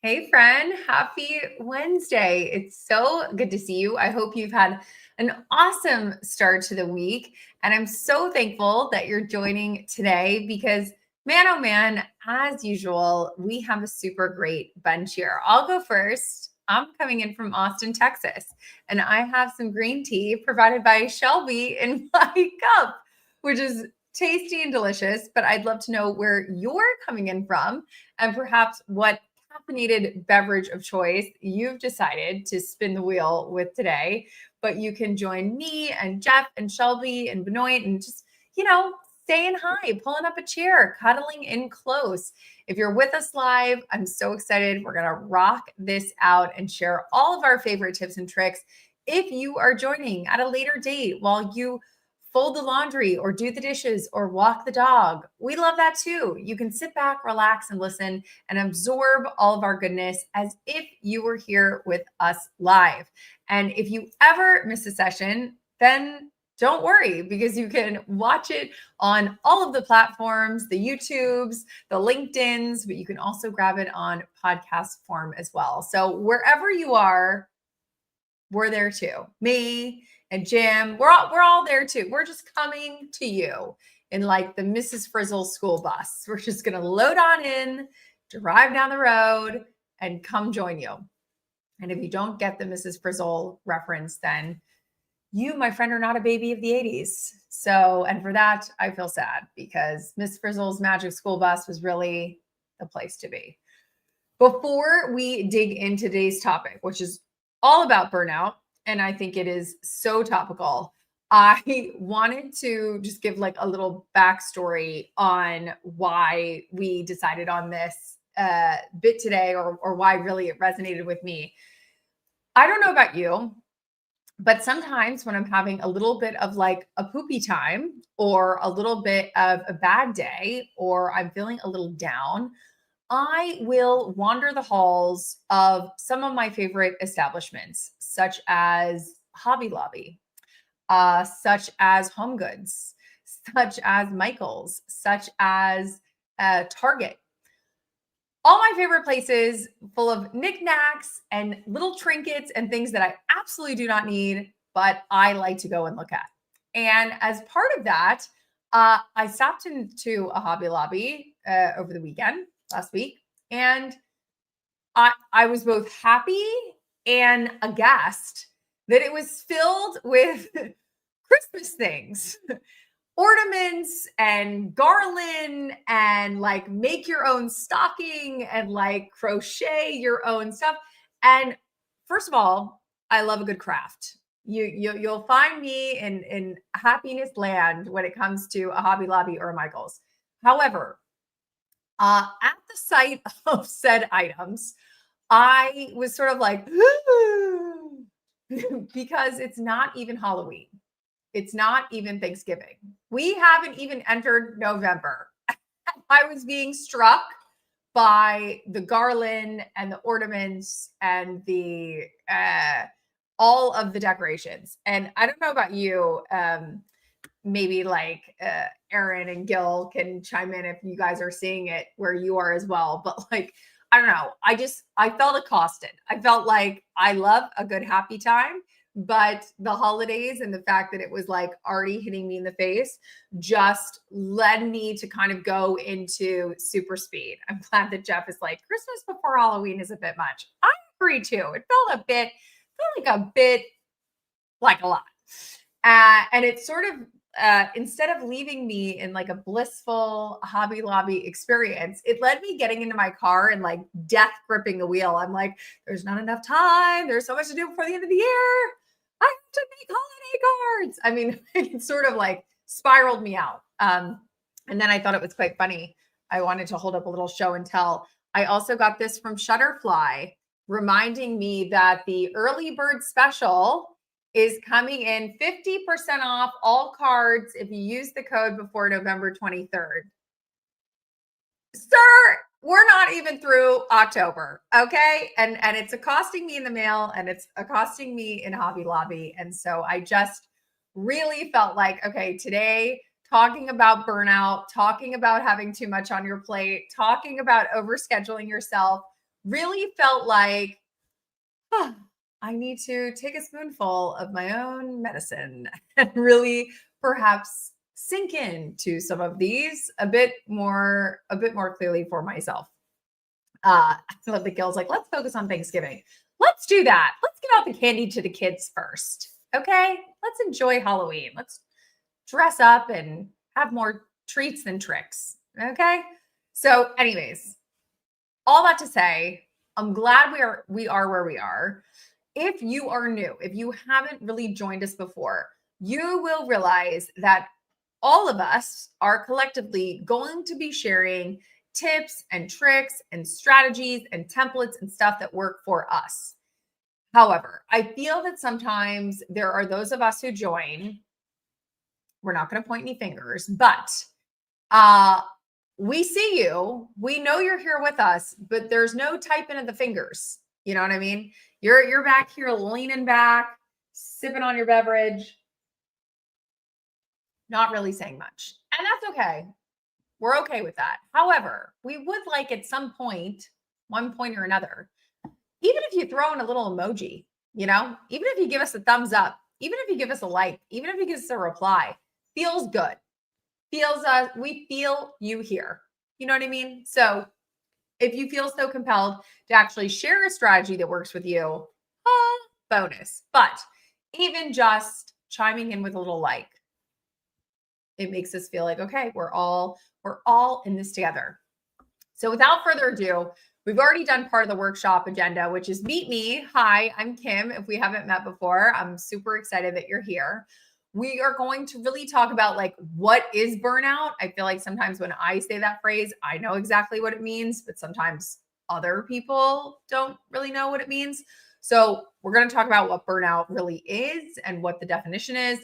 Hey, friend. Happy Wednesday. It's so good to see you. I hope you've had an awesome start to the week. And I'm so thankful that you're joining today because, man, oh man, as usual, we have a super great bunch here. I'll go first. I'm coming in from Austin, Texas, and I have some green tea provided by Shelby in my cup, which is tasty and delicious. But I'd love to know where you're coming in from and perhaps what caffeinated beverage of choice you've decided to spin the wheel with today. But you can join me and Jeff and Shelby and Benoit and just, saying hi, pulling up a chair, cuddling in close. If you're with us live, I'm so excited. We're going to rock this out and share all of our favorite tips and tricks. If you are joining at a later date while you fold the laundry or do the dishes or walk the dog, we love that too. You can sit back, relax, and listen and absorb all of our goodness as if you were here with us live. And if you ever miss a session, then don't worry because you can watch it on all of the platforms, the YouTubes, the LinkedIns, but you can also grab it on podcast form as well. So wherever you are, we're there too. Me and Jim, we're all there too. We're just coming to you in like the Mrs. Frizzle school bus. We're just going to load on in, drive down the road, and come join you. And if you don't get the Mrs. Frizzle reference, then you, my friend, are not a baby of the 80s. So, and for that, I feel sad because Miss Frizzle's Magic School Bus was really the place to be. Before we dig into today's topic, which is all about burnout, and I think it is so topical, I wanted to just give like a little backstory on why we decided on this bit today or why really it resonated with me. I don't know about you, but sometimes when I'm having a little bit of like a poopy time or a little bit of a bad day or I'm feeling a little down, I will wander the halls of some of my favorite establishments, such as Hobby Lobby, such as Home Goods, such as Michael's, such as Target. All my favorite places full of knickknacks and little trinkets and things that I absolutely do not need, but I like to go and look at. And as part of that, I stopped into a Hobby Lobby over the weekend last week, and I was both happy and aghast that it was filled with Christmas things, ornaments and garland and like make your own stocking and like crochet your own stuff. And first of all, I love a good craft. You'll find me in happiness land when it comes to a Hobby Lobby or a Michael's. However, at the sight of said items, I was sort of like, because it's not even Halloween. It's not even Thanksgiving. We haven't even entered November. I was being struck by the garland and the ornaments and the all of the decorations. And I don't know about you. Maybe like Aaron and Gil can chime in if you guys are seeing it where you are as well. But like, I don't know. I felt accosted. I felt like I love a good happy time, but the holidays and the fact that it was like already hitting me in the face just led me to kind of go into super speed. I'm glad that Jeff is like, Christmas before Halloween is a bit much. I agree too. It felt a bit like a lot. And it sort of instead of leaving me in like a blissful Hobby Lobby experience, it led me getting into my car and like death gripping the wheel. I'm like, there's not enough time. There's so much to do before the end of the year. I have to make holiday cards. I mean, it sort of like spiraled me out. And then I thought it was quite funny. I wanted to hold up a little show and tell. I also got this from Shutterfly, reminding me that the early bird special is coming in 50% off all cards if you use the code before November 23rd. Sir, we're not even through October, okay? And it's accosting me in the mail and it's accosting me in Hobby Lobby. And so I just really felt like, okay, today, talking about burnout, talking about having too much on your plate, talking about overscheduling yourself, really felt like, "Huh, I need to take a spoonful of my own medicine and really perhaps sink into some of these a bit more clearly for myself." I love the girls like, let's focus on Thanksgiving. Let's do that. Let's get out the candy to the kids first. Okay. Let's enjoy Halloween. Let's dress up and have more treats than tricks. Okay. So, anyways, all that to say, I'm glad we are where we are. If you are new, if you haven't really joined us before, you will realize that all of us are collectively going to be sharing tips and tricks and strategies and templates and stuff that work for us. However, I feel that sometimes there are those of us who join, we're not going to point any fingers, but uh we see you, we know you're here with us, but there's no typing of the fingers. You know what I mean? You're back here leaning back, sipping on your beverage, not really saying much. And that's okay. We're okay with that. However, we would like at some point, one point or another, even if you throw in a little emoji, even if you give us a thumbs up, even if you give us a like, even if you give us a reply, feels good. We feel you here. You know what I mean? So if you feel so compelled to actually share a strategy that works with you, bonus. But even just chiming in with a little like, it makes us feel like, okay, we're all in this together. So without further ado, we've already done part of the workshop agenda, which is meet me. Hi, I'm Kim. If we haven't met before, I'm super excited that you're here. We are going to really talk about like, what is burnout? I feel like sometimes when I say that phrase, I know exactly what it means, but sometimes other people don't really know what it means. So we're going to talk about what burnout really is and what the definition is.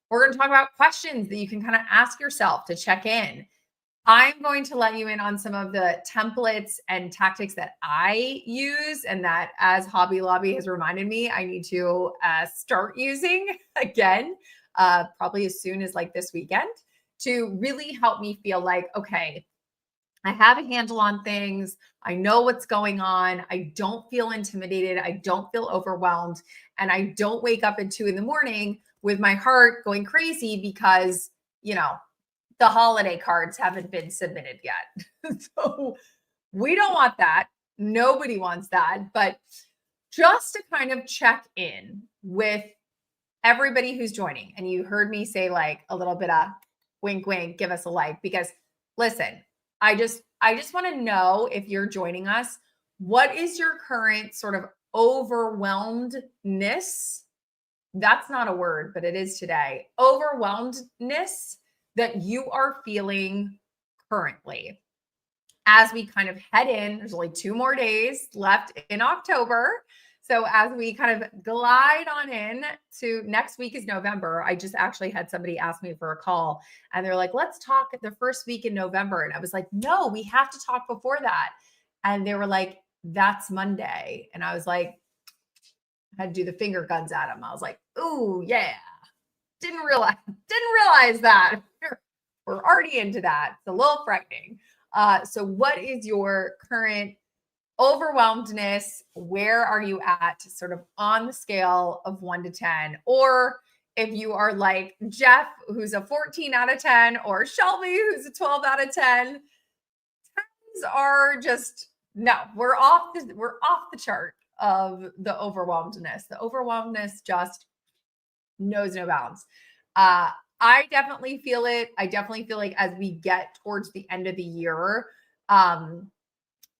We're going to talk about questions that you can kind of ask yourself to check in. I'm going to let you in on some of the templates and tactics that I use, and that, as Hobby Lobby has reminded me, I need to start using again, probably as soon as like this weekend, to really help me feel like, okay, I have a handle on things. I know what's going on. I don't feel intimidated. I don't feel overwhelmed. And I don't wake up at 2 a.m. with my heart going crazy because, the holiday cards haven't been submitted yet. So we don't want that. Nobody wants that. But just to kind of check in with everybody who's joining, and you heard me say like a little bit of wink, wink, give us a like, because listen, I just want to know, if you're joining us, what is your current sort of overwhelmedness? That's not a word, but it is today. Overwhelmedness that you are feeling currently. As we kind of head in, there's only 2 more days left in October. So as we kind of glide on in to next week is November. I just actually had somebody ask me for a call, and they're like, let's talk the first week in November. And I was like, no, we have to talk before that. And they were like, that's Monday. And I was like, I had to do the finger guns at them. I was like, ooh, yeah. Didn't realize that. We're already into that. It's a little frightening. So what is your current overwhelmedness? Where are you at sort of on the scale of 1 to 10? Or if you are like Jeff, who's a 14 out of 10, or Shelby, who's a 12 out of 10, 10s are just, no, we're off the chart of the overwhelmedness. The overwhelmedness just knows no bounds. I definitely feel it. I definitely feel like as we get towards the end of the year, a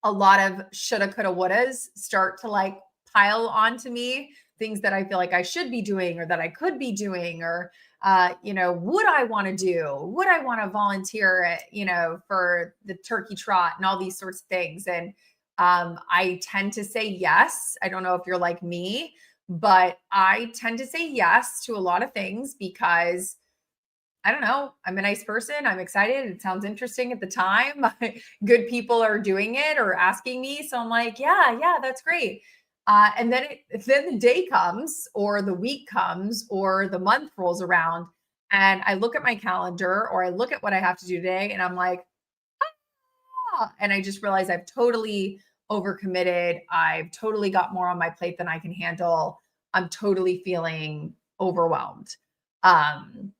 lot of shoulda, coulda, wouldas start to like pile onto me. Things that I feel like I should be doing, or that I could be doing, or would I want to do? Would I want to volunteer, for the turkey trot and all these sorts of things? And I tend to say yes. I don't know if you're like me, but I tend to say yes to a lot of things because I don't know, I'm a nice person. I'm excited. It sounds interesting at the time. Good people are doing it or asking me. So I'm like, yeah, that's great. And then the day comes, or the week comes, or the month rolls around, and I look at my calendar, or I look at what I have to do today, and I'm like, and I just realized I've totally overcommitted. I've totally got more on my plate than I can handle. I'm totally feeling overwhelmed. Um,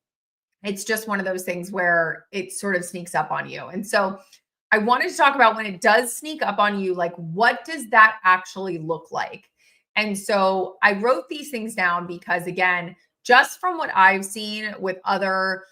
it's just one of those things where it sort of sneaks up on you. And so I wanted to talk about when it does sneak up on you, like what does that actually look like? And so I wrote these things down because, again, just from what I've seen with other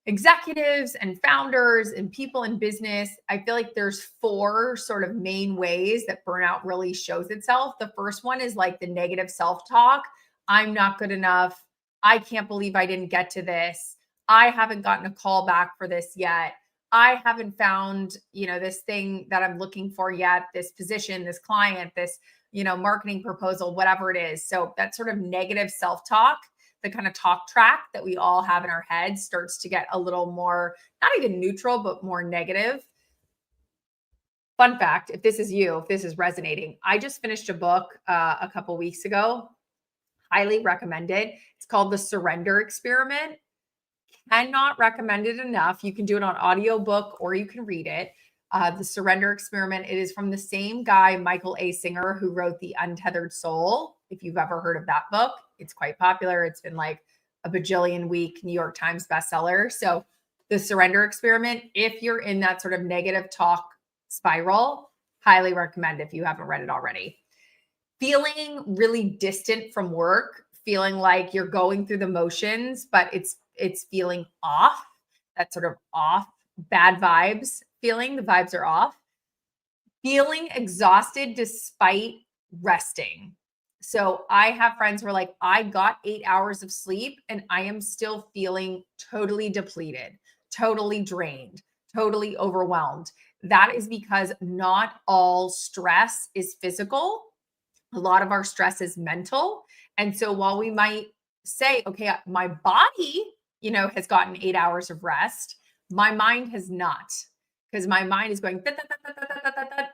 executives and founders and people in business, I feel like there's four sort of main ways that burnout really shows itself. The first one is like the negative self-talk. I'm not good enough. I can't believe I didn't get to this. I haven't gotten a call back for this yet. I haven't found, this thing that I'm looking for yet, this position, this client, this, marketing proposal, whatever it is. So that sort of negative self-talk, the kind of talk track that we all have in our heads, starts to get a little more, not even neutral, but more negative. Fun fact, if this is you, if this is resonating, I just finished a book a couple weeks ago. Highly recommend it. It's called The Surrender Experiment. Cannot recommend it enough. You can do it on audiobook or you can read it. The Surrender Experiment. It is from the same guy, Michael A. Singer, who wrote The Untethered Soul. If you've ever heard of that book, it's quite popular. It's been like a bajillion week New York Times bestseller. So The Surrender Experiment, if you're in that sort of negative talk spiral, highly recommend if you haven't read it already. Feeling really distant from work, feeling like you're going through the motions, but it's feeling off, that sort of off, bad vibes feeling, the vibes are off. Feeling exhausted despite resting. So I have friends who are like, I got 8 hours of sleep and I am still feeling totally depleted, totally drained, totally overwhelmed. That is because not all stress is physical. A lot of our stress is mental. And so while we might say, okay, my body, has gotten 8 hours of rest, my mind has not, because my mind is going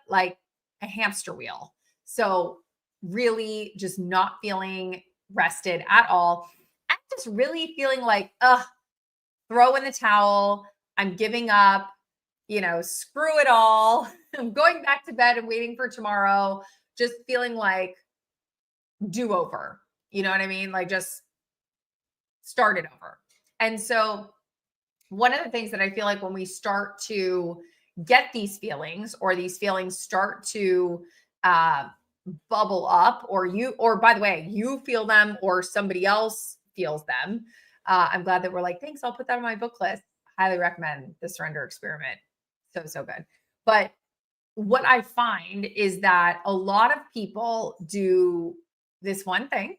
like a hamster wheel. So really just not feeling rested at all. And just really feeling like, throw in the towel. I'm giving up, screw it all. I'm going back to bed and waiting for tomorrow. Just feeling like do over. You know what I mean? Like just start it over. And so one of the things that I feel like when we start to get these feelings, or these feelings start to bubble up, or by the way, you feel them or somebody else feels them. I'm glad that we're like, thanks, I'll put that on my book list. Highly recommend The Surrender Experiment. So good. But what I find is that a lot of people do this one thing,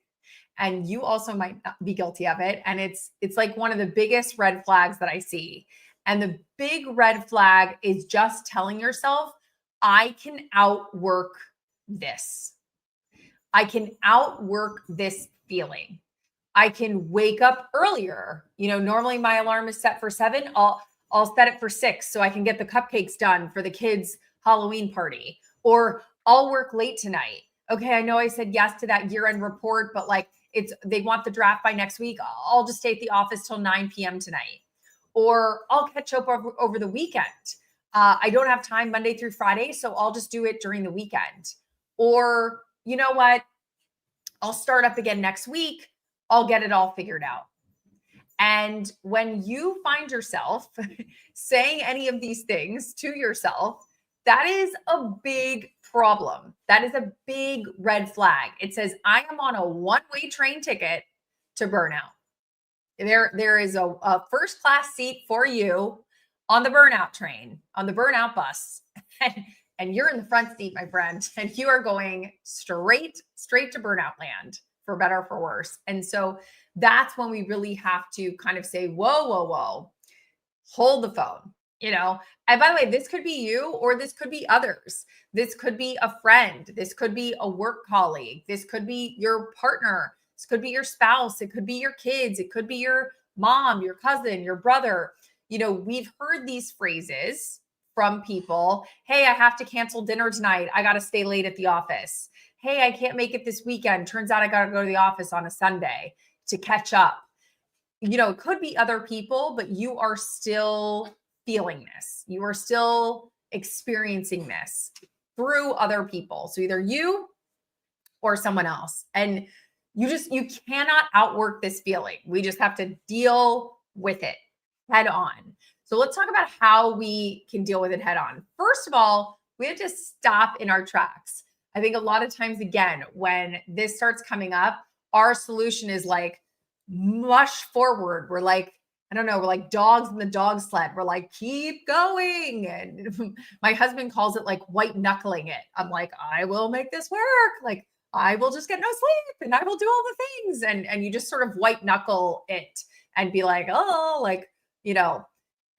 and you also might be guilty of it. And it's like one of the biggest red flags that I see. And the big red flag is just telling yourself, I can outwork this. I can outwork this feeling. I can wake up earlier. Normally my alarm is set for 7. I'll set it for 6 so I can get the cupcakes done for the kids' Halloween party. Or I'll work late tonight. Okay, I know I said yes to that year-end report, but like they want the draft by next week. I'll just stay at the office till 9 p.m. tonight. Or I'll catch up over the weekend. I don't have time Monday through Friday, so I'll just do it during the weekend. Or you know what? I'll start up again next week. I'll get it all figured out. And when you find yourself saying any of these things to yourself, that is a big problem. That is a big red flag. It says, I am on a one-way train ticket to burnout. There is a first-class seat for you on the burnout train, on the burnout bus. And you're in the front seat, my friend, and you are going straight to burnout land, for better or for worse. And so that's when we really have to kind of say, whoa, hold the phone, And by the way, this could be you, or this could be others. This could be a friend. This could be a work colleague. This could be your partner. This could be your spouse. It could be your kids. It could be your mom, your cousin, your brother. We've heard these phrases from people. Hey, I have to cancel dinner tonight. I got to stay late at the office. Hey, I can't make it this weekend. Turns out I got to go to the office on a Sunday to catch up. It could be other people, but you are still feeling this. You are still experiencing this. through other people. So either you or someone else. And you cannot outwork this feeling. We just have to deal with it head on. So let's talk about how we can deal with it head on. First of all, we have to stop in our tracks. I think a lot of times, again, when this starts coming up, our solution is like mush forward. We're like, I don't know, we're like dogs in the dog sled. We're like, keep going. And my husband calls it like white knuckling it. I'm like, I will make this work. Like, I will just get no sleep and I will do all the things. And you just sort of white knuckle it and be like, oh, like, you know,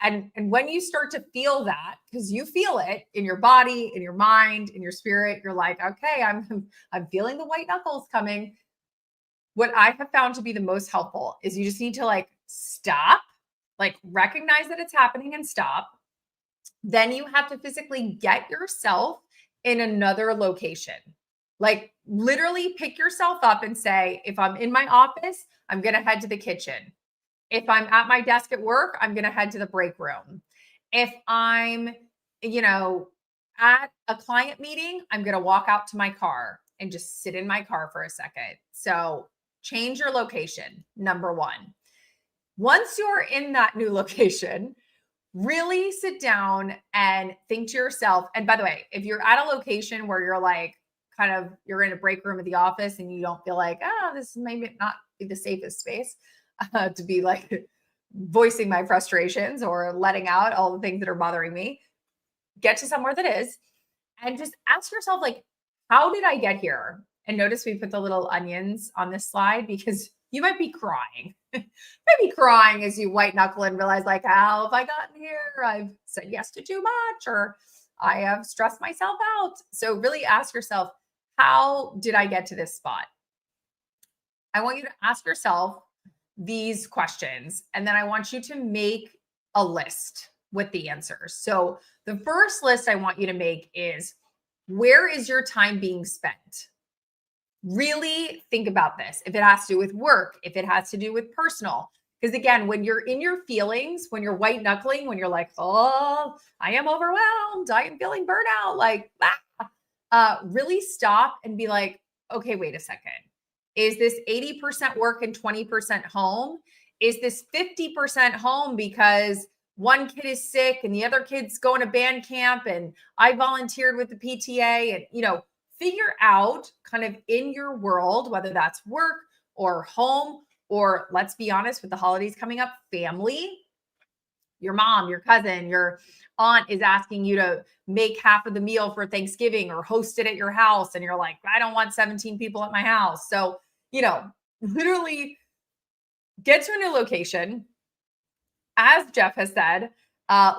and when you start to feel that, because you feel it in your body, in your mind, in your spirit, you're like, okay, I'm feeling the white knuckles coming. What I have found to be the most helpful is you just need to like stop, like recognize that it's happening and stop. Then you have to physically get yourself in another location. Like literally pick yourself up and say, if I'm in my office, I'm going to head to the kitchen. If I'm at my desk at work, I'm going to head to the break room. If I'm, at a client meeting, I'm going to walk out to my car and just sit in my car for a second. So change your location, number one. Once you're in that new location, really sit down and think to yourself. And by the way, if you're at a location where you're like, you're in a break room at the office and you don't feel like, this maybe not be the safest space to be like voicing my frustrations or letting out all the things that are bothering me, get to somewhere that is, and just ask yourself, like, how did I get here? And notice we put the little onions on this slide because you might be crying. Maybe crying as you white knuckle and realize, like, how have I gotten here? I've said yes to too much, or I have stressed myself out. So really ask yourself, how did I get to this spot? I want you to ask yourself these questions, and then I want you to make a list with the answers. So the first list I want you to make is, where is your time being spent? Really think about this. If it has to do with work, if it has to do with personal, because again, when you're in your feelings, when you're white knuckling, when you're like, oh, I am overwhelmed, I am feeling burnout, like, really stop and be like, okay, wait a second. Is this 80% work and 20% home? Is this 50% home because one kid is sick and the other kid's going to band camp and I volunteered with the PTA? And, figure out kind of in your world, whether that's work or home, or let's be honest, with the holidays coming up, family. Your mom, your cousin, your aunt is asking you to make half of the meal for Thanksgiving or host it at your house. And you're like, I don't want 17 people at my house. So, literally get to a new location. As Jeff has said,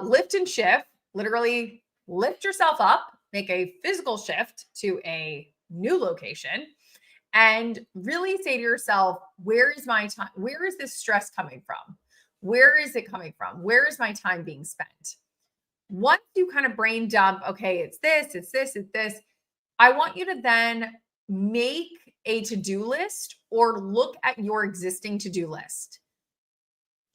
lift and shift, literally lift yourself up, make a physical shift to a new location, and really say to yourself, where is my time? Where is this stress coming from? Where is it coming from? Where is my time being spent? Once you kind of brain dump, okay, it's this, it's this, it's this, I want you to then make a to-do list or look at your existing to-do list.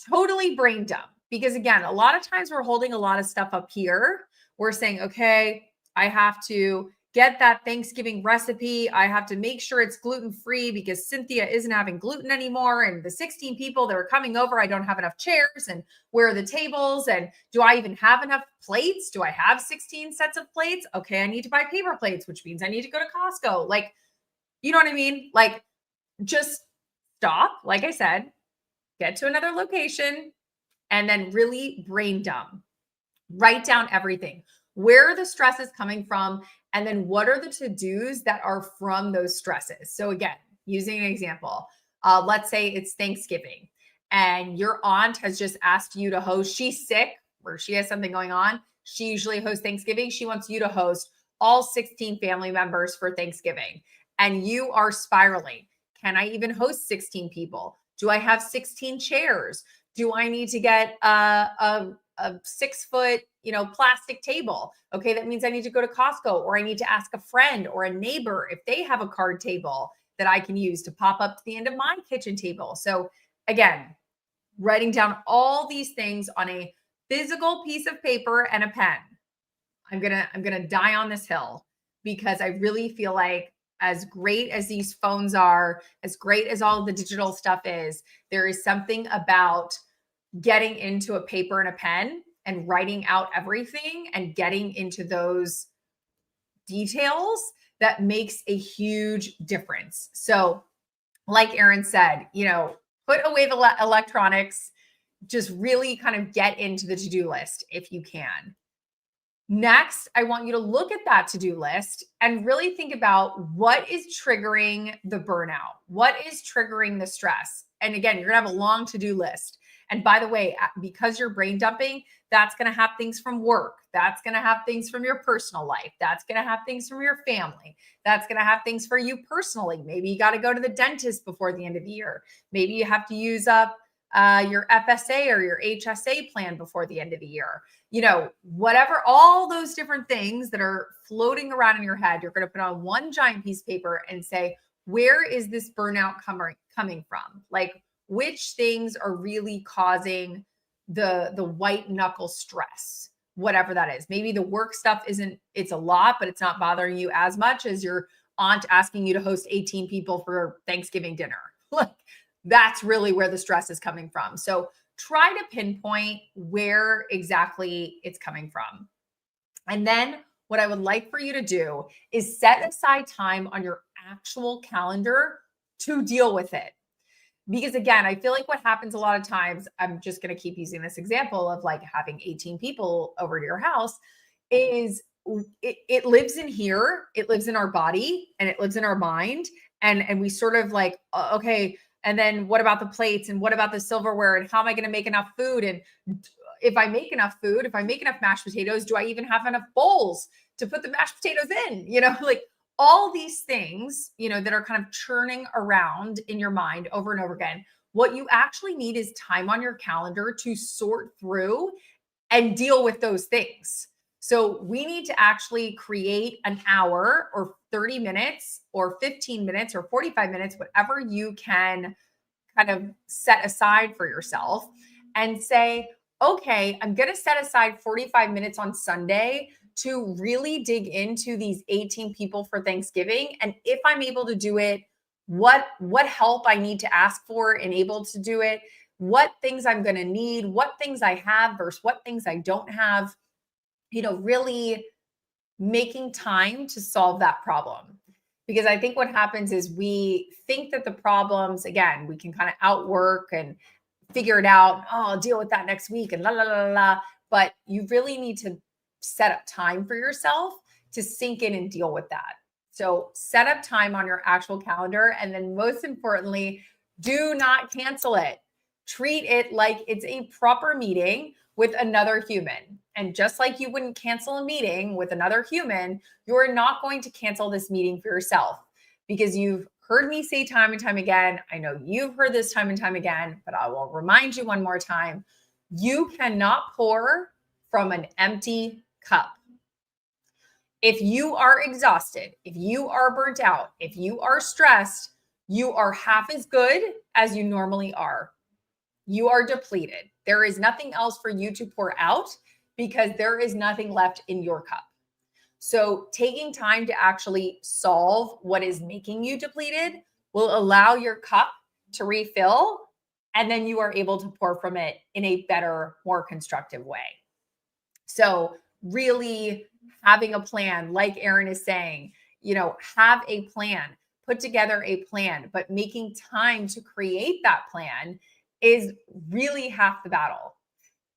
Totally brain dump. Because again, a lot of times we're holding a lot of stuff up here. We're saying, okay, I have to get that Thanksgiving recipe. I have to make sure it's gluten-free because Cynthia isn't having gluten anymore. And the 16 people that are coming over, I don't have enough chairs. And where are the tables? And do I even have enough plates? Do I have 16 sets of plates? Okay, I need to buy paper plates, which means I need to go to Costco. Like, you know what I mean? Like, just stop. Like I said, get to another location and then really brain dump. Write down everything. Where are the stresses coming from? And then what are the to-dos that are from those stresses? So again, using an example, let's say it's Thanksgiving and your aunt has just asked you to host. She's sick or she has something going on. She usually hosts Thanksgiving. She wants you to host all 16 family members for Thanksgiving. And you are spiraling. Can I even host 16 people? Do I have 16 chairs? Do I need to get a 6-foot, plastic table? Okay, that means I need to go to Costco, or I need to ask a friend or a neighbor if they have a card table that I can use to pop up to the end of my kitchen table. So again, writing down all these things on a physical piece of paper and a pen. I'm gonna die on this hill. because I really feel like as great as these phones are, as great as all the digital stuff is, there is something about getting into a paper and a pen and writing out everything and getting into those details that makes a huge difference. So, like Erin said, put away the electronics, just really kind of get into the to-do list if you can. Next, I want you to look at that to-do list and really think about what is triggering the burnout, what is triggering the stress. And again, you're gonna have a long to-do list. And by the way, because you're brain dumping, that's gonna have things from work, that's gonna have things from your personal life, that's gonna have things from your family, that's gonna have things for you personally. Maybe you gotta go to the dentist before the end of the year. Maybe you have to use up your FSA or your HSA plan before the end of the year. Whatever, all those different things that are floating around in your head, you're going to put on one giant piece of paper and say, where is this burnout coming from? Like, which things are really causing the white knuckle stress, whatever that is. Maybe the work stuff it's a lot, but it's not bothering you as much as your aunt asking you to host 18 people for Thanksgiving dinner. Like, that's really where the stress is coming from. So try to pinpoint where exactly it's coming from. And then what I would like for you to do is set aside time on your actual calendar to deal with it. Because again, I feel like what happens a lot of times, I'm just going to keep using this example of like having 18 people over to your house, is it lives in here, it lives in our body, and it lives in our mind. And we sort of like, okay, and then what about the plates? And what about the silverware? And how am I going to make enough food? And if I make enough food, if I make enough mashed potatoes, do I even have enough bowls to put the mashed potatoes in? Like all these things, that are kind of churning around in your mind over and over again. What you actually need is time on your calendar to sort through and deal with those things. So we need to actually create an hour or 30 minutes or 15 minutes or 45 minutes, whatever you can kind of set aside for yourself, and say, okay, I'm going to set aside 45 minutes on Sunday to really dig into these 18 people for Thanksgiving. And if I'm able to do it, what help I need to ask for and able to do it, what things I'm going to need, what things I have versus what things I don't have, really making time to solve that problem. Because I think what happens is we think that the problems, again, we can kind of outwork and figure it out. Oh, I'll deal with that next week and la, la, la, la. But you really need to set up time for yourself to sink in and deal with that. So set up time on your actual calendar. And then most importantly, do not cancel it. Treat it like it's a proper meeting with another human. And just like you wouldn't cancel a meeting with another human, you're not going to cancel this meeting for yourself, because you've heard me say time and time again, I know you've heard this time and time again, but I will remind you one more time, you cannot pour from an empty cup. If you are exhausted, if you are burnt out, if you are stressed, you are half as good as you normally are. You are depleted. There is nothing else for you to pour out because there is nothing left in your cup. So taking time to actually solve what is making you depleted will allow your cup to refill, and then you are able to pour from it in a better, more constructive way. So really having a plan, like Erin is saying, have a plan, put together a plan, but making time to create that plan is really half the battle.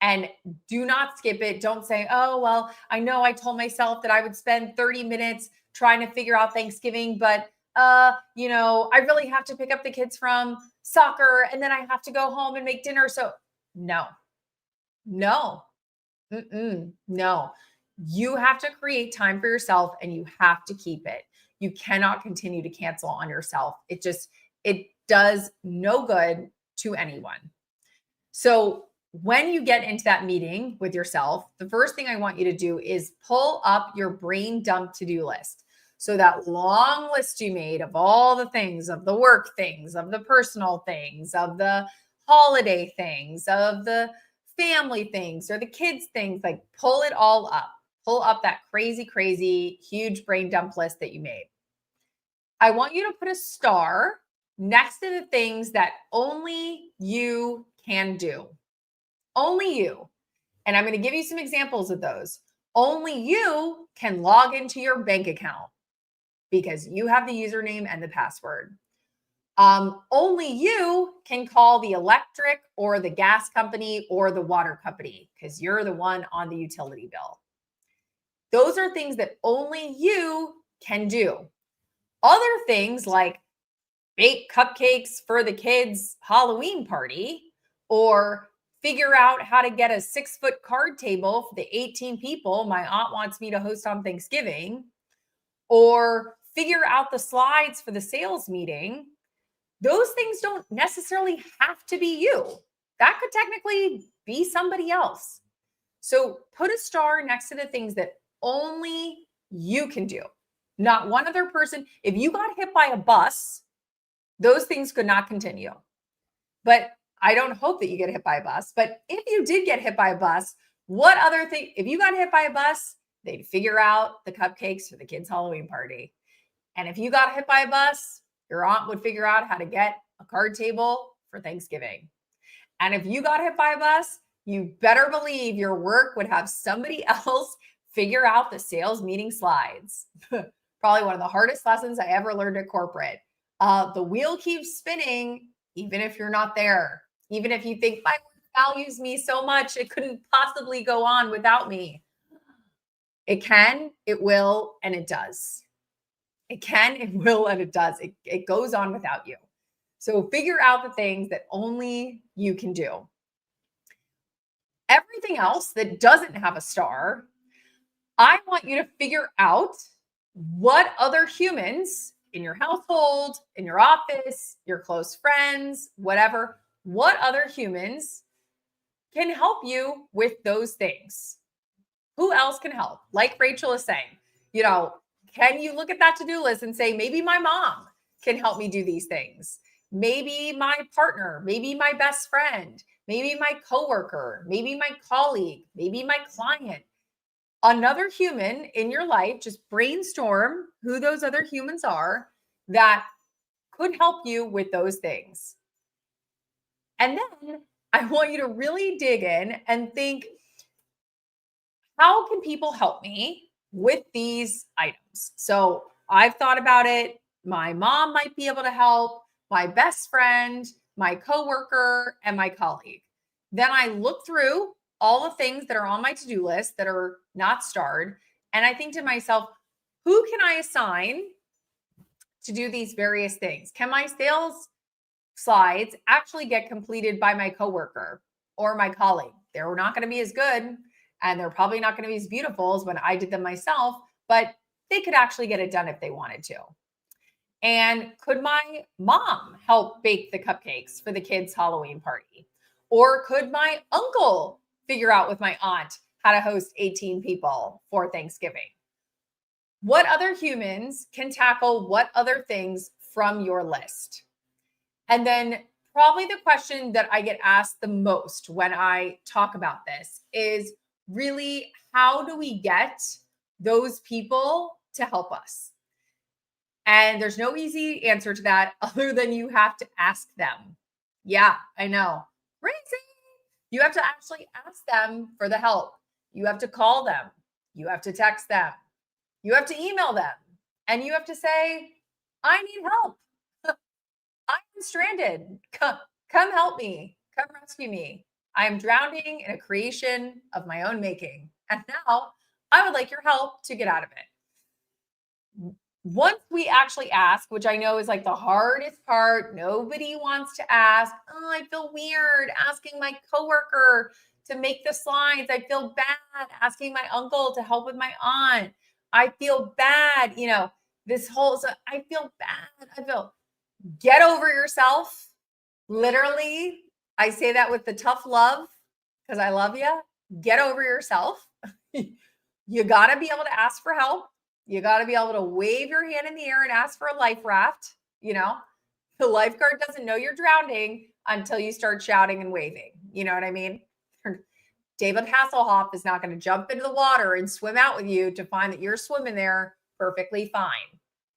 And do not skip it. Don't say, oh, well, I know I told myself that I would spend 30 minutes trying to figure out Thanksgiving, but, I really have to pick up the kids from soccer and then I have to go home and make dinner. So no. You have to create time for yourself and you have to keep it. You cannot continue to cancel on yourself. It does no good to anyone. So when you get into that meeting with yourself, the first thing I want you to do is pull up your brain dump to-do list. So that long list you made of all the things, of the work things, of the personal things, of the holiday things, of the family things or the kids things, like pull it all up. pull up that crazy, crazy, huge brain dump list that you made. I want you to put a star next to the things that only you can do. Only you. And I'm going to give you some examples of those. Only you can log into your bank account because you have the username and the password. Only you can call the electric or the gas company or the water company because you're the one on the utility bill. Those are things that only you can do. Other things like bake cupcakes for the kids' Halloween party, or figure out how to get a 6-foot card table for the 18 people my aunt wants me to host on Thanksgiving, or figure out the slides for the sales meeting. Those things don't necessarily have to be you. That could technically be somebody else. So put a star next to the things that only you can do, not one other person. If you got hit by a bus, those things could not continue. But I don't hope that you get hit by a bus. But if you did get hit by a bus, what other thing? If you got hit by a bus, they'd figure out the cupcakes for the kids' Halloween party. And if you got hit by a bus, your aunt would figure out how to get a card table for Thanksgiving. And if you got hit by a bus, you better believe your work would have somebody else figure out the sales meeting slides. Probably one of the hardest lessons I ever learned at corporate. The wheel keeps spinning, even if you're not there. Even if you think my work values me so much, it couldn't possibly go on without me. It can, it will, and it does. It can, it will, and it does. It goes on without you. So figure out the things that only you can do. Everything else that doesn't have a star, I want you to figure out what other humans in your household, in your office, your close friends, whatever, what other humans can help you with those things? Who else can help? Like Rachel is saying, can you look at that to-do list and say, maybe my mom can help me do these things? Maybe my partner, maybe my best friend, maybe my coworker, maybe my colleague, maybe my client. Another human in your life, just brainstorm who those other humans are that could help you with those things. And then I want you to really dig in and think, how can people help me with these items? So I've thought about it. My mom might be able to help, my best friend, my coworker, and my colleague. Then I look through all the things that are on my to-do list that are not starred. And I think to myself, who can I assign to do these various things? Can my sales slides actually get completed by my coworker or my colleague? They're not going to be as good, and they're probably not going to be as beautiful as when I did them myself, but they could actually get it done if they wanted to. And could my mom help bake the cupcakes for the kids' Halloween party? Or could my uncle figure out with my aunt how to host 18 people for Thanksgiving? What other humans can tackle what other things from your list? And then probably the question that I get asked the most when I talk about this is really, how do we get those people to help us? And there's no easy answer to that other than you have to ask them. Yeah, I know. Crazy. You have to actually ask them for the help. You have to call them. You have to text them. You have to email them. And you have to say, I need help. I'm stranded. Come help me. Come rescue me. I am drowning in a creation of my own making. And now I would like your help to get out of it. Once we actually ask, which I know is like the hardest part, nobody wants to ask. Oh, I feel weird asking my coworker to make the slides. I feel bad asking my uncle to help with my aunt. I feel bad, so I feel bad. Get over yourself. Literally, I say that with the tough love because I love you. Get over yourself. You got to be able to ask for help. You got to be able to wave your hand in the air and ask for a life raft. The lifeguard doesn't know you're drowning until you start shouting and waving. You know what I mean? David Hasselhoff is not going to jump into the water and swim out with you to find that you're swimming there perfectly fine.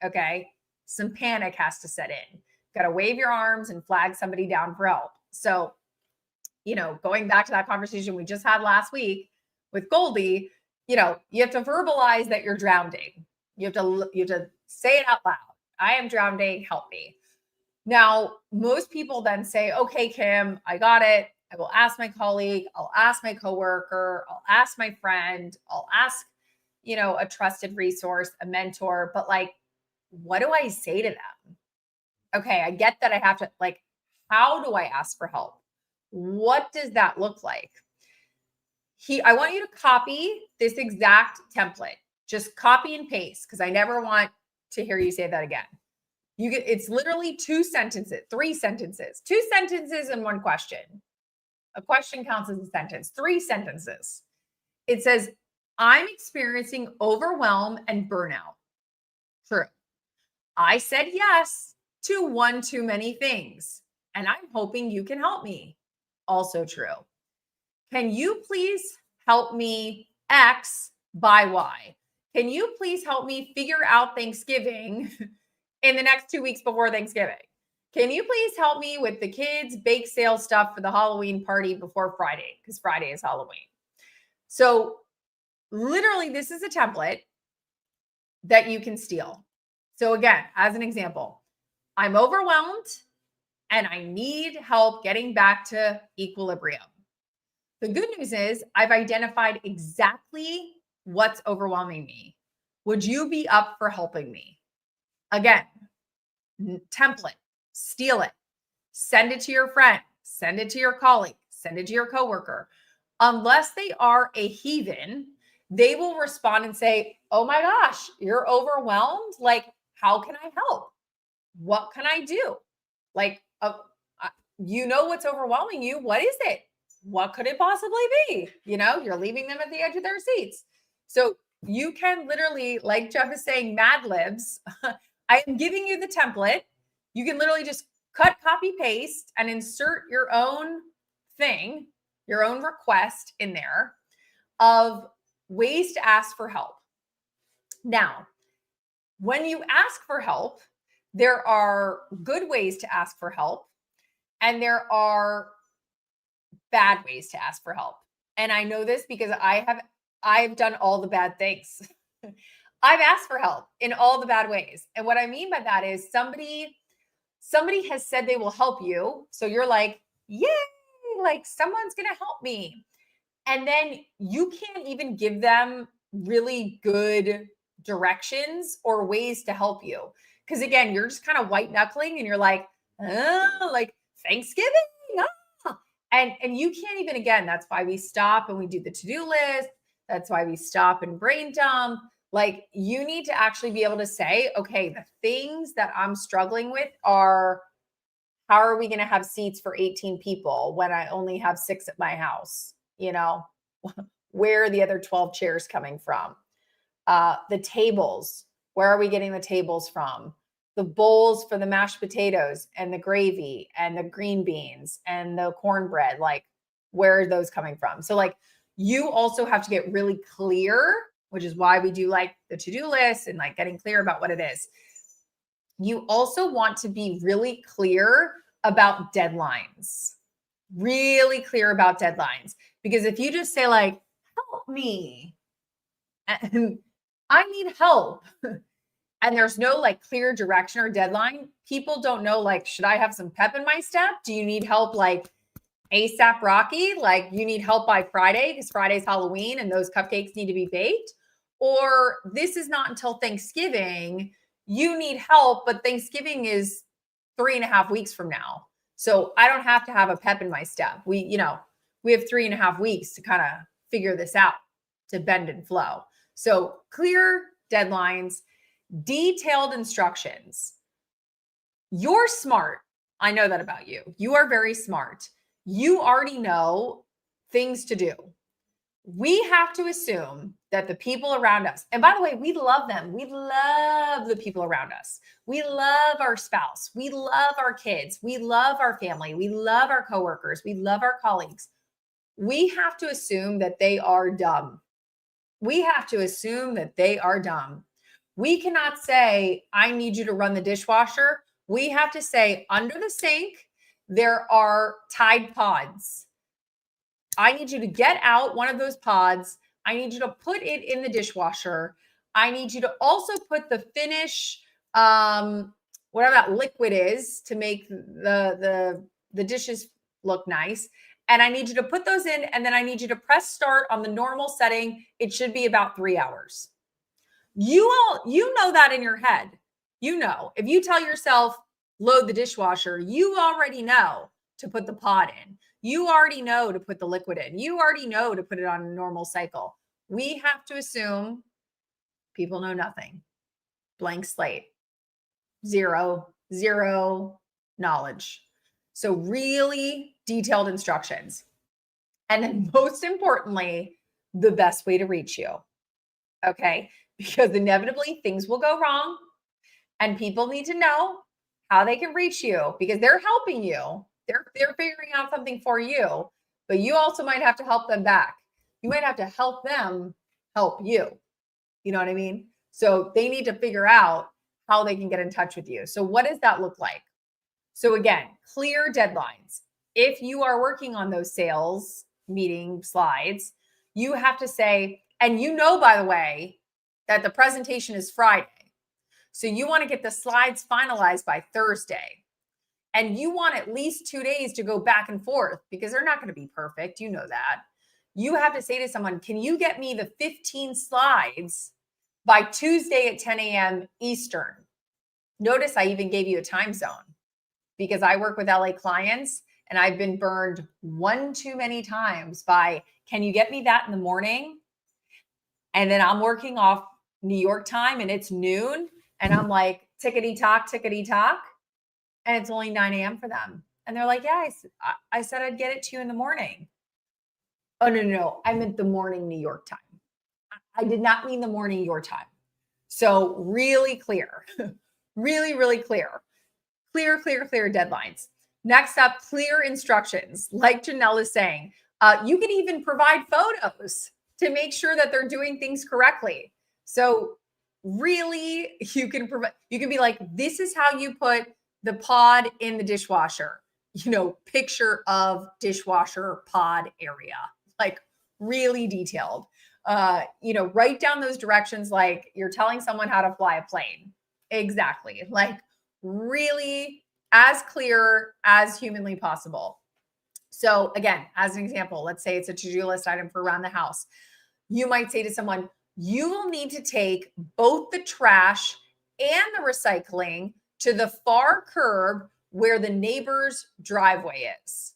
Okay. Some panic has to set in. Got to wave your arms and flag somebody down for help. So, going back to that conversation we just had last week with Goldie, you have to verbalize that you're drowning. You have to say it out loud. I am drowning. Help me. Now, most people then say, okay, Kim, I got it. I will ask my colleague. I'll ask my coworker. I'll ask my friend. I'll ask, a trusted resource, a mentor. But what do I say to them? Okay, I get that I have to, how do I ask for help? What does that look like? I want you to copy this exact template. Just copy and paste, because I never want to hear you say that again. It's literally 2 sentences, 3 sentences, 2 sentences and 1 question. A question counts as a sentence, 3 sentences. It says, I'm experiencing overwhelm and burnout. True. I said yes to one too many things, and I'm hoping you can help me. Also true. Can you please help me X by Y? Can you please help me figure out Thanksgiving in the next 2 weeks before Thanksgiving? Can you please help me with the kids' bake sale stuff for the Halloween party before Friday? Because Friday is Halloween. So literally, this is a template that you can steal. So again, as an example, I'm overwhelmed and I need help getting back to equilibrium. The good news is I've identified exactly what's overwhelming me. Would you be up for helping me? Again, template, steal it, send it to your friend, send it to your colleague, send it to your coworker. Unless they are a heathen, they will respond and say, oh my gosh, you're overwhelmed. How can I help? What can I do? What's overwhelming you. What is it? What could it possibly be? You're leaving them at the edge of their seats. So you can literally, like Jeff is saying, Mad Libs. I am giving you the template. You can literally just cut, copy, paste, and insert your own thing, your own request in there of ways to ask for help. Now, when you ask for help, there are good ways to ask for help, and there are bad ways to ask for help. And I know this because I've done all the bad things. I've asked for help in all the bad ways. And what I mean by that is somebody has said they will help you. So you're like, yay, someone's going to help me. And then you can't even give them really good directions or ways to help you. Because again, you're just kind of white knuckling and you're like, Thanksgiving. And you can't even, again, that's why we stop and we do the to-do list. That's why we stop and brain dump. You need to actually be able to say, okay, the things that I'm struggling with are, how are we going to have seats for 18 people when I only have 6 at my house? Where are the other 12 chairs coming from? The tables, where are we getting the tables from? The bowls for the mashed potatoes and the gravy and the green beans and the cornbread, where are those coming from? So you also have to get really clear, which is why we do the to-do list and getting clear about what it is. You also want to be really clear about deadlines, because if you just say help me, and I need help, and there's no clear direction or deadline, people don't know, should I have some pep in my step? Do you need help ASAP Rocky? You need help by Friday because Friday's Halloween and those cupcakes need to be baked? Or this is not until Thanksgiving. You need help, but Thanksgiving is 3.5 weeks from now. So I don't have to have a pep in my step. We have 3.5 weeks to kind of figure this out, to bend and flow. So clear deadlines, detailed instructions. You're smart. I know that about you. You are very smart. You already know things to do. We have to assume that the people around us, and by the way, we love them. We love the people around us. We love our spouse. We love our kids. We love our family. We love our coworkers. We love our colleagues. we have to assume that they are dumb. We have to assume that they are dumb. We cannot say, I need you to run the dishwasher. We have to say, under the sink, there are Tide Pods. I need you to get out one of those pods. I need you to put it in the dishwasher. I need you to also put the Finish, whatever that liquid is to make the dishes look nice. And I need you to put those in, and then I need you to press start on the normal setting. It should be about 3 hours. You know that in your head. You know, if you tell yourself, load the dishwasher, you already know to put the pod in. You already know to put the liquid in. You already know to put it on a normal cycle. We have to assume people know nothing. Blank slate. Zero knowledge. So really detailed instructions. And then most importantly, the best way to reach you. Okay? Because inevitably things will go wrong and people need to know how they can reach you because they're helping you. They're figuring out something for you, but you also might have to help them back. You might have to help them help you. You know what I mean? So they need to figure out how they can get in touch with you. So what does that look like? So again, clear deadlines. If you are working on those sales meeting slides, you have to say, and you know, by the way, that the presentation is Friday. So you want to get the slides finalized by Thursday. And you want at least 2 days to go back and forth because they're not going to be perfect. You know that. You have to say to someone, can you get me the 15 slides by Tuesday at 10 a.m. Eastern? Notice I even gave you a time zone because I work with LA clients and I've been burned one too many times by, can you get me that in the morning? And then I'm working off New York time and it's noon. And I'm like, tickety tock. And it's only 9 a.m. for them. And they're like, yeah, I said I'd get it to you in the morning. Oh, no. I meant the morning New York time. I did not mean the morning your time. So really clear, really clear. Clear deadlines. Next up, clear instructions. Like Janelle is saying, you can even provide photos to make sure that they're doing things correctly. So really, you can be like, this is how you put the pod in the dishwasher, picture of dishwasher pod area, like really detailed. Write down those directions like you're telling someone how to fly a plane. Exactly. Like really as clear as humanly possible. So again, as an example, let's say it's a to-do list item for around the house. You might say to someone, you will need to take both the trash and the recycling to the far curb where the neighbor's driveway is.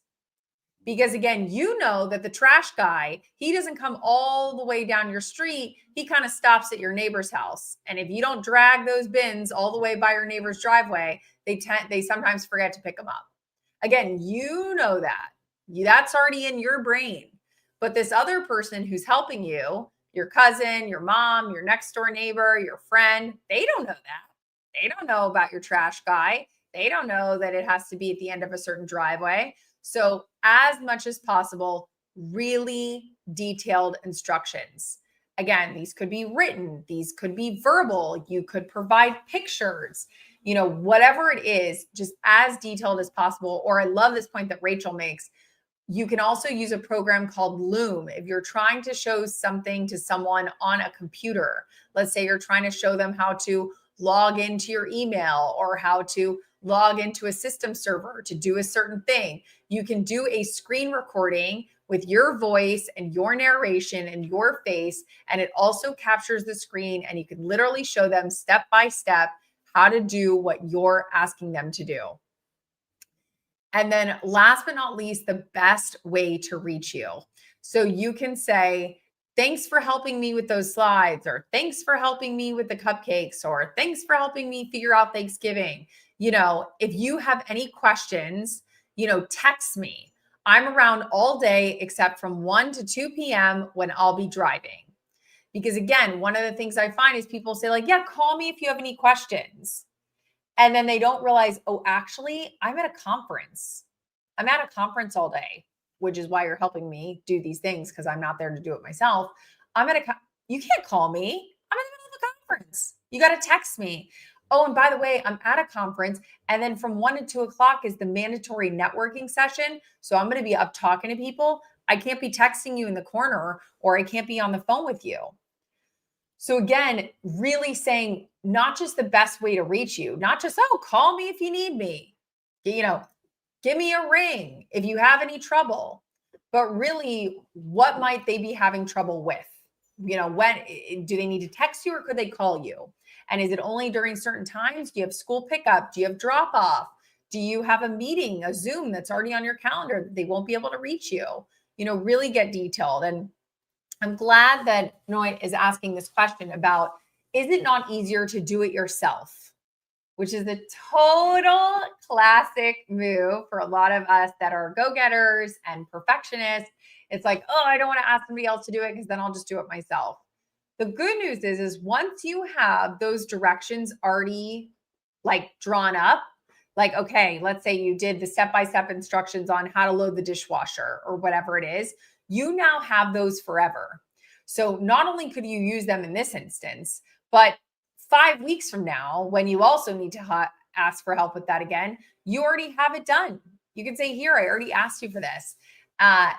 Because again, you know that the trash guy, he doesn't come all the way down your street. He kind of stops at your neighbor's house. And if you don't drag those bins all the way by your neighbor's driveway, they sometimes forget to pick them up. Again, you know that. That's already in your brain. But this other person who's helping you, your cousin, your mom, your next door neighbor, your friend, they don't know that. They don't know about your trash guy. They don't know that it has to be at the end of a certain driveway. So as much as possible, really detailed instructions. Again, these could be written, these could be verbal, you could provide pictures, whatever it is, just as detailed as possible. Or I love this point that Rachel makes. You can also use a program called Loom. If you're trying to show something to someone on a computer, let's say you're trying to show them how to log into your email or how to log into a system server to do a certain thing. You can do a screen recording with your voice and your narration and your face, and it also captures the screen, and you can literally show them step by step how to do what you're asking them to do. And then last but not least, the best way to reach you. So you can say, thanks for helping me with those slides, or thanks for helping me with the cupcakes, or thanks for helping me figure out Thanksgiving. If you have any questions, text me. I'm around all day except from 1 to 2 p.m. when I'll be driving. Because again, one of the things I find is people say like, yeah, call me if you have any questions. And then they don't realize, oh, actually, I'm at a conference. I'm at a conference all day. which is why you're helping me do these things because I'm not there to do it myself. You can't call me. I'm in the middle of a conference. You got to text me. Oh, and by the way, I'm at a conference. And then from 1 to 2 o'clock is the mandatory networking session. So I'm going to be up talking to people. I can't be texting you in the corner, or I can't be on the phone with you. So again, really saying not just the best way to reach you, not just, oh, call me if you need me, give me a ring if you have any trouble, but really, what might they be having trouble with? When do they need to text you, or could they call you? And is it only during certain times? Do you have school pickup? Do you have drop off? Do you have a meeting, a Zoom that's already on your calendar that they won't be able to reach you? Really get detailed. And I'm glad that Noit is asking this question about, is it not easier to do it yourself? Which is the total classic move for a lot of us that are go-getters and perfectionists. It's like, oh, I don't want to ask somebody else to do it because then I'll just do it myself. The good news is once you have those directions already drawn up, okay, let's say you did the step-by-step instructions on how to load the dishwasher or whatever it is, you now have those forever. So not only could you use them in this instance, but 5 weeks from now, when you also need to ask for help with that again, you already have it done. You can say, here, I already asked you for this.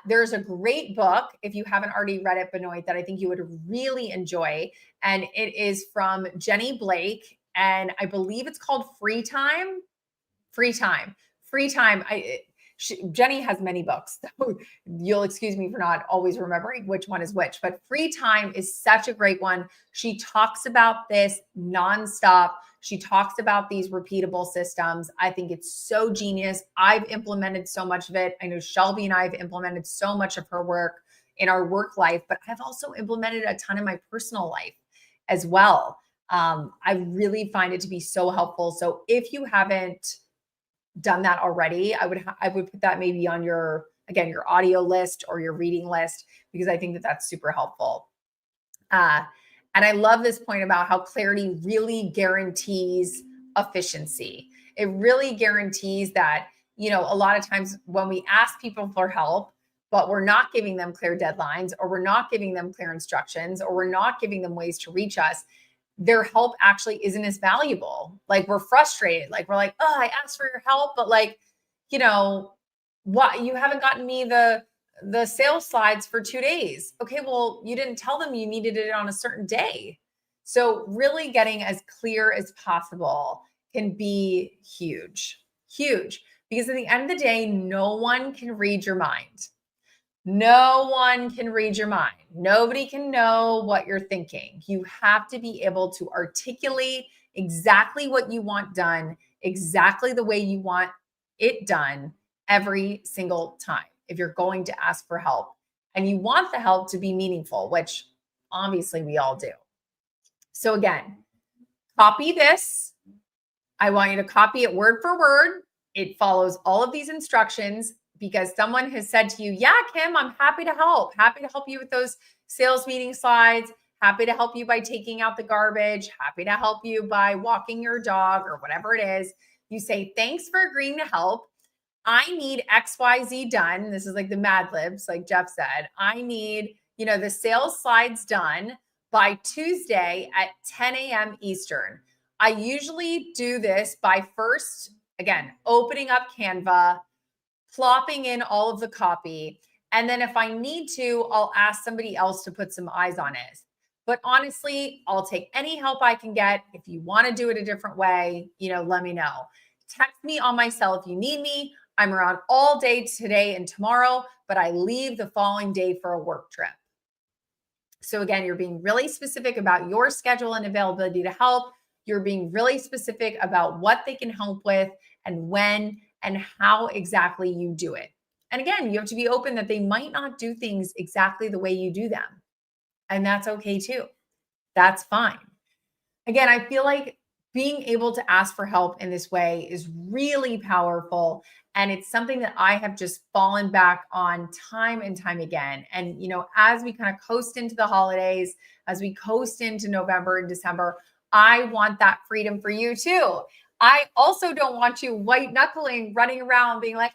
There's a great book, if you haven't already read it, Benoit, that I think you would really enjoy. And it is from Jenny Blake. And I believe it's called Free Time. Jenny has many books, so you'll excuse me for not always remembering which one is which, but Free Time is such a great one. She talks about this nonstop. She talks about these repeatable systems. I think it's so genius. I've implemented so much of it. I know Shelby and I have implemented so much of her work in our work life, but I've also implemented a ton in my personal life as well. I really find it to be so helpful. So if you haven't done that already, I would put that maybe on your audio list or your reading list, because I think that that's super helpful. And I love this point about how clarity really guarantees efficiency. It really guarantees that, a lot of times when we ask people for help, but we're not giving them clear deadlines, or we're not giving them clear instructions, or we're not giving them ways to reach us, their help actually isn't as valuable. We're frustrated. We're like, oh, I asked for your help, but what, you haven't gotten me the sales slides for 2 days. Okay, well, you didn't tell them you needed it on a certain day. So really getting as clear as possible can be huge, because at the end of the day, no one can read your mind. No one can read your mind. Nobody can know what you're thinking. You have to be able to articulate exactly what you want done, exactly the way you want it done every single time if you're going to ask for help. And you want the help to be meaningful, which obviously we all do. So again, copy this. I want you to copy it word for word. It follows all of these instructions, because someone has said to you, yeah, Kim, I'm happy to help you with those sales meeting slides, happy to help you by taking out the garbage, happy to help you by walking your dog, or whatever it is. You say, thanks for agreeing to help. I need XYZ done. This is like the Mad Libs, like Jeff said. I need, the sales slides done by Tuesday at 10 a.m. Eastern. I usually do this by first, again, opening up Canva, plopping in all of the copy. And then if I need to, I'll ask somebody else to put some eyes on it. But honestly, I'll take any help I can get. If you want to do it a different way, let me know. Text me on my cell if you need me. I'm around all day today and tomorrow, but I leave the following day for a work trip. So again, you're being really specific about your schedule and availability to help. You're being really specific about what they can help with and when and how exactly you do it. And again, you have to be open that they might not do things exactly the way you do them. And that's okay too. That's fine. Again, I feel like being able to ask for help in this way is really powerful. And it's something that I have just fallen back on time and time again. And, as we kind of coast into the holidays, as we coast into November and December, I want that freedom for you too. I also don't want you white knuckling, running around being like,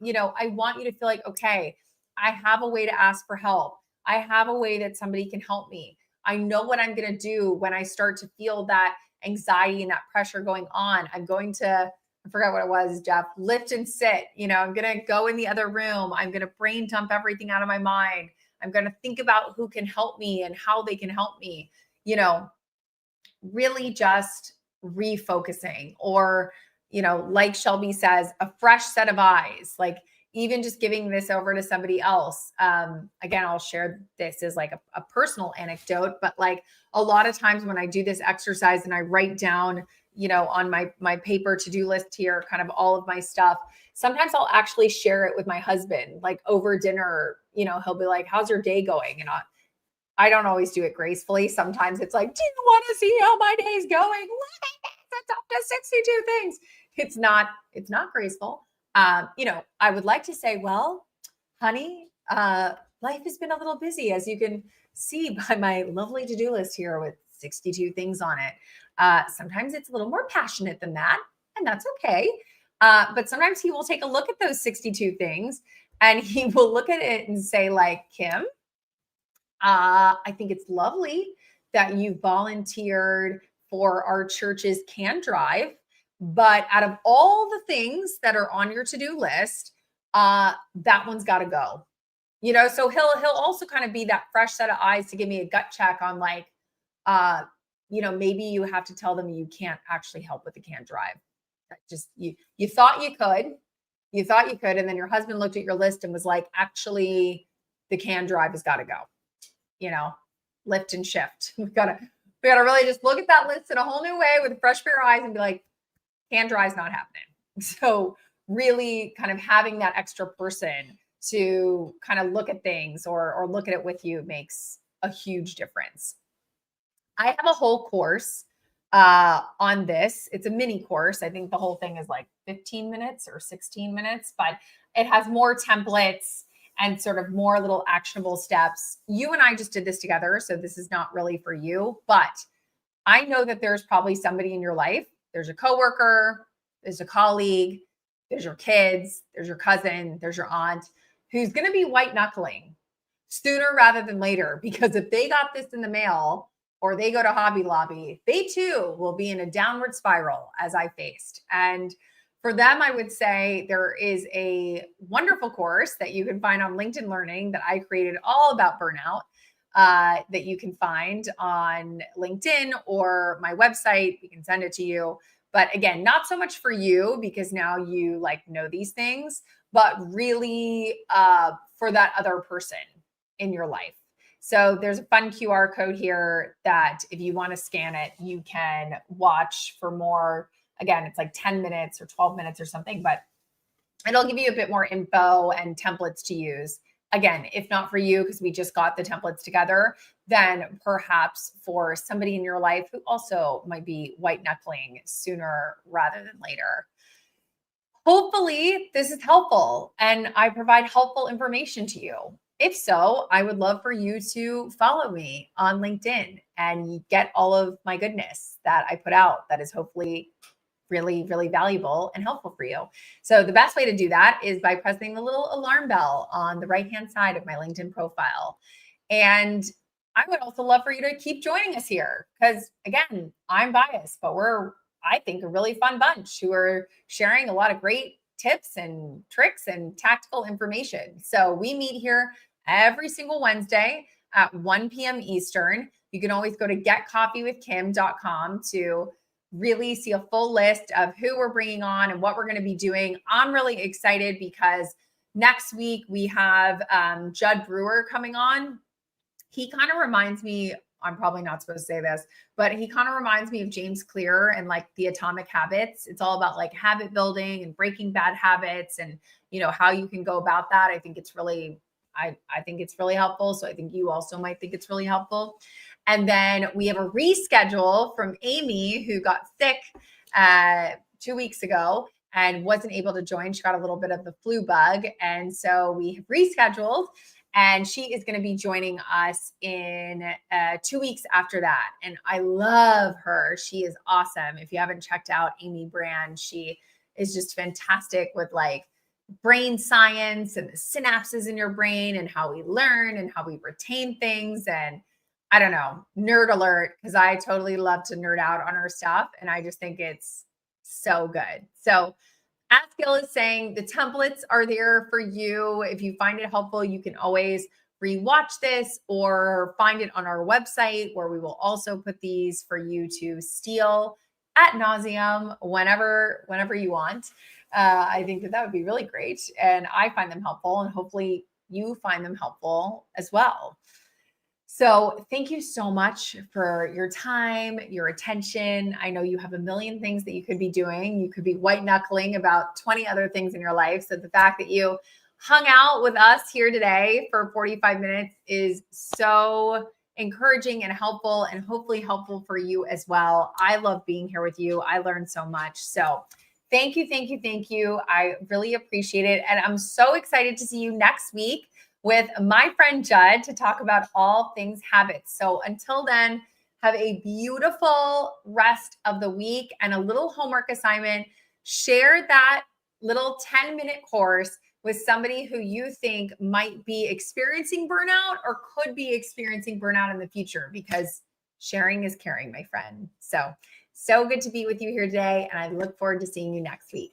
I want you to feel like, okay, I have a way to ask for help. I have a way that somebody can help me. I know what I'm going to do when I start to feel that anxiety and that pressure going on. I'm going to, I forgot what it was, Jeff, lift and sit. I'm going to go in the other room. I'm going to brain dump everything out of my mind. I'm going to think about who can help me and how they can help me, really just refocusing, or, like Shelby says, a fresh set of eyes, like even just giving this over to somebody else. Again, I'll share this as like a personal anecdote, but like a lot of times when I do this exercise and I write down, on my paper to-do list here, kind of all of my stuff, sometimes I'll actually share it with my husband, like over dinner. He'll be like, how's your day going? And I don't always do it gracefully. Sometimes it's like, do you want to see how my day's going? Look at this. It's up to 62 things. It's not graceful. I would like to say, well, honey, life has been a little busy, as you can see by my lovely to-do list here with 62 things on it. Sometimes it's a little more passionate than that, and that's okay. But sometimes he will take a look at those 62 things and he will look at it and say, like, Kim, I think it's lovely that you volunteered for our church's can drive. But out of all the things that are on your to-do list, that one's got to go. So he'll also kind of be that fresh set of eyes to give me a gut check on, like, maybe you have to tell them you can't actually help with the can drive. Just you thought you could, and then your husband looked at your list and was like, actually, the can drive has got to go. Lift and shift. We gotta really just look at that list in a whole new way with a fresh pair of eyes and be like, can drive's not happening. So really kind of having that extra person to kind of look at things or look at it with you makes a huge difference. I have a whole course on this. It's a mini course. I think the whole thing is like 15 minutes or 16 minutes, but it has more templates and sort of more little actionable steps. You and I just did this together, so this is not really for you, but I know that there's probably somebody in your life. There's a coworker, there's a colleague, there's your kids, there's your cousin, there's your aunt, who's going to be white knuckling sooner rather than later, because if they got this in the mail or they go to Hobby Lobby, they too will be in a downward spiral, as I faced. And for them, I would say there is a wonderful course that you can find on LinkedIn Learning that I created all about burnout, that you can find on LinkedIn or my website. We can send it to you. But again, not so much for you because now you know these things, but really for that other person in your life. So there's a fun QR code here that if you want to scan it, you can watch for more. Again, it's like 10 minutes or 12 minutes or something, but it'll give you a bit more info and templates to use. Again, if not for you, because we just got the templates together, then perhaps for somebody in your life who also might be white knuckling sooner rather than later. Hopefully this is helpful and I provide helpful information to you. If so, I would love for you to follow me on LinkedIn and get all of my goodness that I put out that is hopefully really, really valuable and helpful for you. So the best way to do that is by pressing the little alarm bell on the right-hand side of my LinkedIn profile. And I would also love for you to keep joining us here because, again, I'm biased, but we're, I think, a really fun bunch who are sharing a lot of great tips and tricks and tactical information. So we meet here every single Wednesday at 1 p.m. Eastern. You can always go to getcoffeewithkim.com to really see a full list of who we're bringing on and what we're going to be doing. I'm really excited because next week we have Judd Brewer coming on. He kind of reminds me, I'm probably not supposed to say this, but he kind of reminds me of James Clear and like the Atomic Habits. It's all about like habit building and breaking bad habits and, how you can go about that. I think it's really, I think it's really helpful. So I think you also might think it's really helpful. And then we have a reschedule from Amy, who got sick 2 weeks ago and wasn't able to join. She got a little bit of the flu bug. And so we have rescheduled, and she is going to be joining us in 2 weeks after that. And I love her. She is awesome. If you haven't checked out Amy Brand, she is just fantastic with like brain science and the synapses in your brain and how we learn and how we retain things. And I don't know, nerd alert, because I totally love to nerd out on our stuff. And I just think it's so good. So, as Gil is saying, the templates are there for you. If you find it helpful, you can always rewatch this or find it on our website, where we will also put these for you to steal at nauseum whenever you want. I think that would be really great. And I find them helpful, and hopefully you find them helpful as well. So thank you so much for your time, your attention. I know you have a million things that you could be doing. You could be white knuckling about 20 other things in your life. So the fact that you hung out with us here today for 45 minutes is so encouraging and helpful, and hopefully helpful for you as well. I love being here with you. I learned so much. So thank you, thank you, thank you. I really appreciate it. And I'm so excited to see you next week with my friend Judd to talk about all things habits. So until then, have a beautiful rest of the week, and a little homework assignment. Share that little 10-minute course with somebody who you think might be experiencing burnout or could be experiencing burnout in the future, because sharing is caring, my friend. So good to be with you here today, and I look forward to seeing you next week.